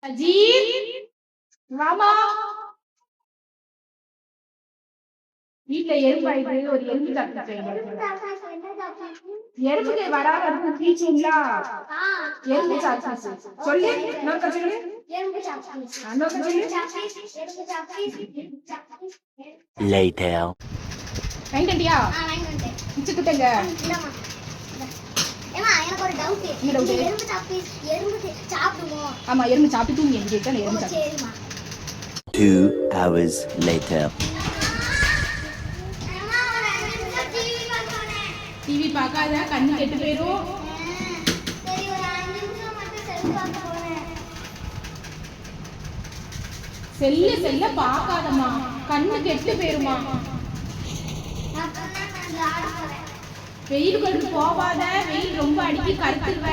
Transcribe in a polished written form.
அஜீத் வாமா. வீட்டுல எறும்பாயிட்டு ஒரு எறும்பு சாப்பிட்டு எறும்புக்கு வராம இருக்கு கீச்சிங்களா? எறும்பு சாப்பிட்டு சொல்லு. நோக்க சொல்லு. நோக்க சொல்லு. Later. வாங்கிட்டியா? வச்சுக்கிட்டங்க. எனக்கு ஒரு டவுட். எறும்பு சாப்பிடுமோ? ஆமா, எறும்பு சாப்பிட்டு தூங்கி எந்திரிச்சா எறும்பு சாப்பிடுமா. 2 hours later. டிவி பார்க்காத, கண்ணு கெட்டு போயிரும். சரி, ஒரு 5 நிமிஷம் மட்டும் செல் பார்க்க போறேன். செல்ல பார்க்காதம்மா, கண்ணு கெட்டு போயிருமா. வெயில் கொண்டு போவாத, வெயில் ரொம்ப அடிக்கி கருத்துருவ.